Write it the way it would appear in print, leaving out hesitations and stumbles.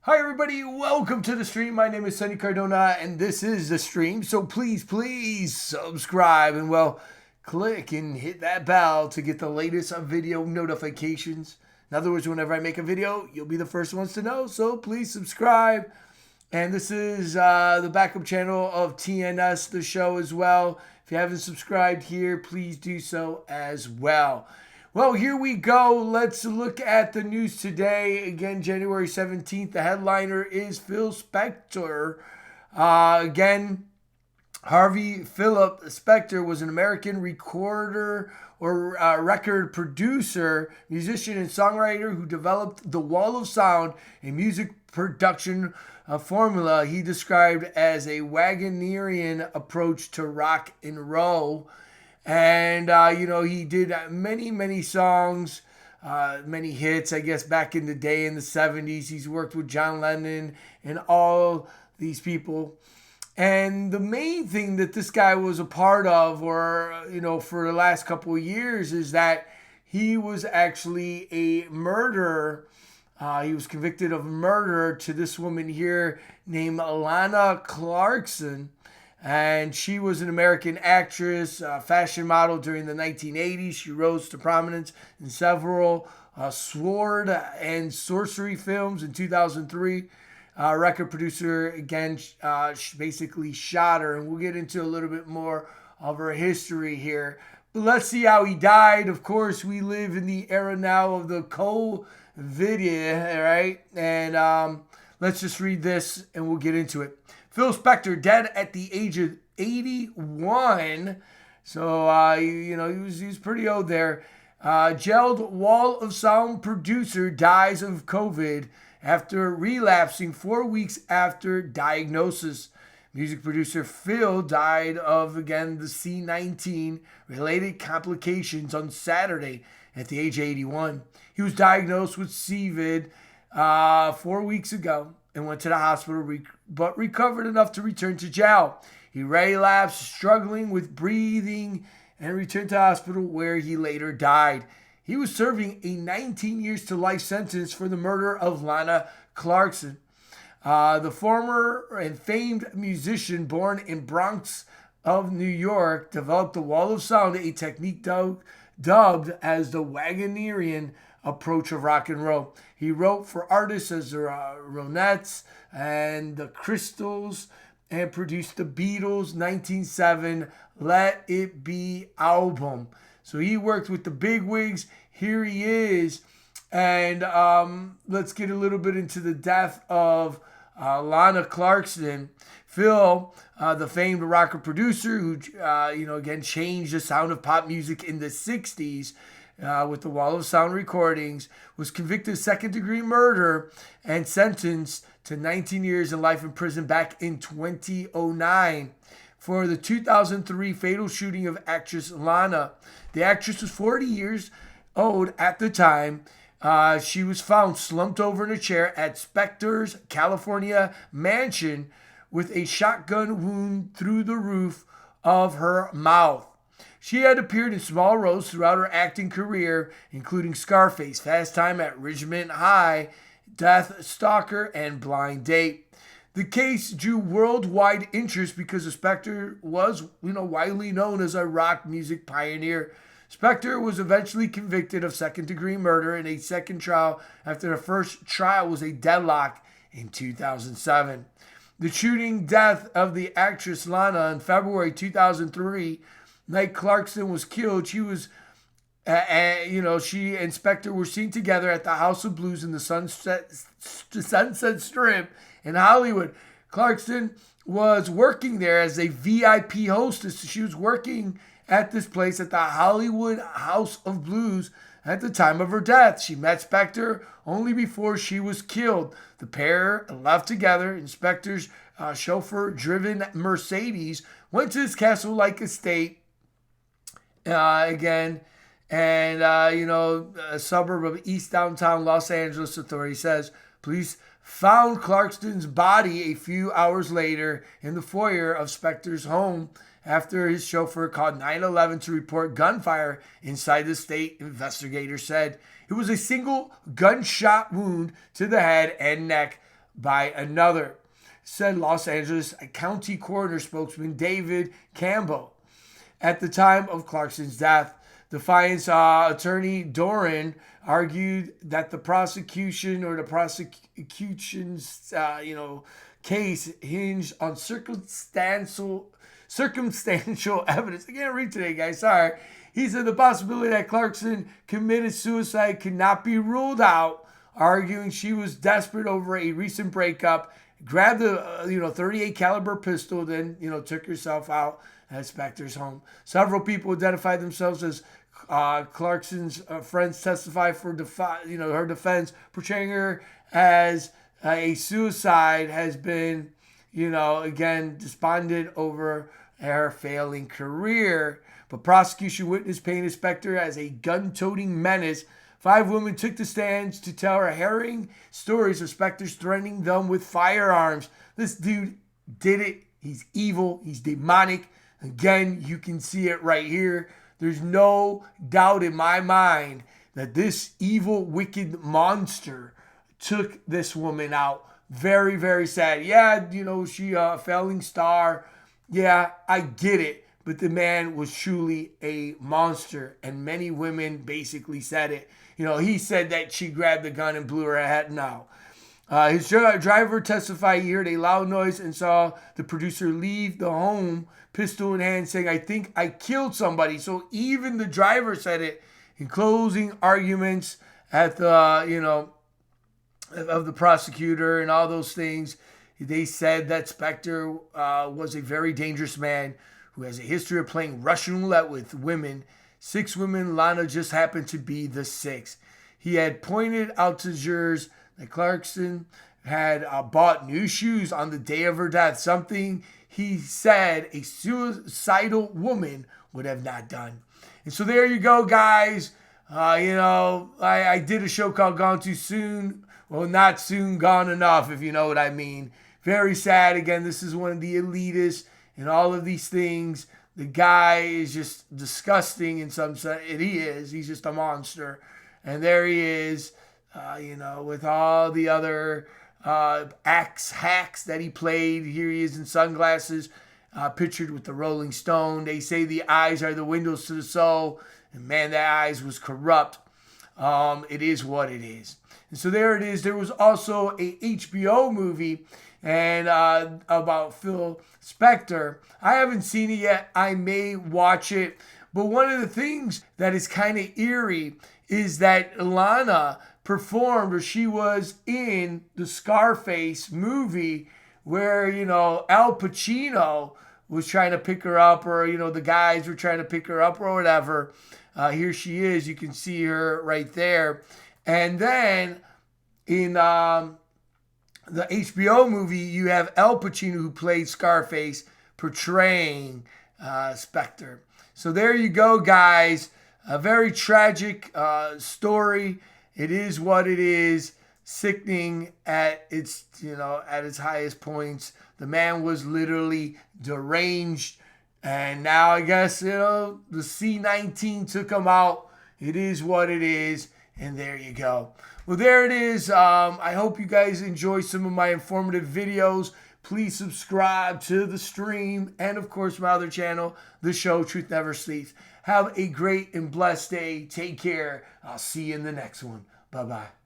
Hi everybody, welcome to the stream. My name is Sonny Cardona and this is the stream. So please subscribe and click and hit that bell to get the latest video notifications. In other words, whenever I make a video, you'll be the first ones to know. So please subscribe. And this is the backup channel of TNS, the show as well. If you haven't subscribed here, please do so as well. Well, here we go. Let's look at the news today. Again, January 17th. The headliner is Phil Spector. Again, Harvey Philip Spector was an American recorder or record producer, musician, and songwriter who developed the wall of sound, a music production formula he described as a Wagnerian approach to rock and roll. And, he did many songs, many hits, I guess, back in the day in the 70s. He's worked with John Lennon and all these people. And the main thing that this guy was a part of, for the last couple of years, is that he was actually a murderer. He was convicted of murder to this woman here named Lana Clarkson. And she was an American actress, fashion model during the 1980s. She rose to prominence in several sword and sorcery films. In 2003, record producer, again, basically shot her. And we'll get into a little bit more of her history here. But let's see how he died. Of course, we live in the era now of the COVID, right? And let's just read this and we'll get into it. Phil Spector, dead at the age of 81. So, he was pretty old there. Jailed Wall of Sound producer dies of COVID after relapsing 4 weeks after diagnosis. Music producer Phil died of, again, the C19 related complications on Saturday at the age of 81. He was diagnosed with COVID 4 weeks ago and went to the hospital, but recovered enough to return to jail. He relapsed, struggling with breathing, and returned to the hospital where he later died. He was serving a 19 years to life sentence for the murder of Lana Clarkson. The former and famed musician born in Bronx of New York developed the wall of sound, a technique dubbed as the Wagnerian approach of rock and roll. He wrote for artists as the Ronettes and the Crystals and produced the Beatles' 1907 Let It Be album. So he worked with the bigwigs. Here he is. And let's get a little bit into the death of Lana Clarkson. Phil, the famed rocker producer who, again, changed the sound of pop music in the 60s, with the Wall of Sound recordings, was convicted of second-degree murder and sentenced to 19 years in life in prison back in 2009 for the 2003 fatal shooting of actress Lana. The actress was 40 years old at the time. She was found slumped over in a chair at Spector's California mansion with a shotgun wound through the roof of her mouth. She had appeared in small roles throughout her acting career, including Scarface, Fast Time at Ridgemont High, Death Stalker, and Blind Date. The case drew worldwide interest because Spector was, widely known as a rock music pioneer. Spector was eventually convicted of second-degree murder in a second trial after the first trial was a deadlock in 2007. The shooting death of the actress Lana in February 2003, night Clarkson was killed. She and Spector were seen together at the House of Blues in the Sunset Strip in Hollywood. Clarkson was working there as a VIP hostess. She was working at this place at the Hollywood House of Blues at the time of her death. She met Spector only before she was killed. The pair left together, and Spector's chauffeur-driven Mercedes went to his castle-like estate a suburb of East Downtown Los Angeles. Authority says police found Clarkson's body a few hours later in the foyer of Spector's home after his chauffeur called 911 to report gunfire inside the state. Investigators said it was a single gunshot wound to the head and neck by another, said Los Angeles County Coroner spokesman David Campbell. At the time of Clarkson's death, Defiance attorney Doran argued that the prosecution's case hinged on circumstantial evidence. I can't read today, guys. Sorry. He said the possibility that Clarkson committed suicide could not be ruled out, arguing she was desperate over a recent breakup, grabbed a 38 caliber pistol, then took herself out at Spector's home. Several people identified themselves as Clarkson's friends testified for her defense, portraying her as a suicide, has been again despondent over her failing career. But prosecution witness painted Spector as a gun-toting menace. 5 women took the stands to tell her harrowing stories of Spector's threatening them with firearms. This dude did it. He's evil. He's demonic. Again, you can see it right here. There's no doubt in my mind that this evil, wicked monster took this woman out. Very, very sad. Yeah, she a failing star. Yeah, I get it. But the man was truly a monster. And many women basically said it. He said that she grabbed the gun and blew her head. No. His driver testified he heard a loud noise and saw the producer leave the home, pistol in hand, saying, "I think I killed somebody." So even the driver said it. In closing arguments at the, of the prosecutor and all those things, they said that Spector was a very dangerous man who has a history of playing Russian roulette with women. 6 women, Lana just happened to be the 6th. He had pointed out to jurors that Clarkson had bought new shoes on the day of her death, something he said a suicidal woman would have not done. And so there you go, guys. I did a show called Gone Too Soon. Well, not soon gone enough, if you know what I mean. Very sad. Again, this is one of the elitists and all of these things. The guy is just disgusting in some sense. He is. He's just a monster. And there he is, with all the other hacks that he played. Here he is in sunglasses, pictured with the Rolling Stone. They say the eyes are the windows to the soul. And man, that eyes was corrupt. It is what it is. And so there it is. There was also a HBO movie about Phil Spector. I haven't seen it yet. I may watch it. But one of the things that is kind of eerie is that Lana performed, or she was in the Scarface movie where, Al Pacino was trying to pick her up, or, the guys were trying to pick her up or whatever. Here she is. You can see her right there. And then in the HBO movie, you have Al Pacino, who played Scarface, portraying Spector. So there you go, guys. A very tragic story. It is what it is. Sickening at its, at its highest points. The man was literally deranged. And now I guess, the C-19 took him out. It is what it is. And there you go. Well, there it is. I hope you guys enjoy some of my informative videos. Please subscribe to the stream and, of course, my other channel, the show Truth Never Sleeps. Have a great and blessed day. Take care. I'll see you in the next one. Bye-bye.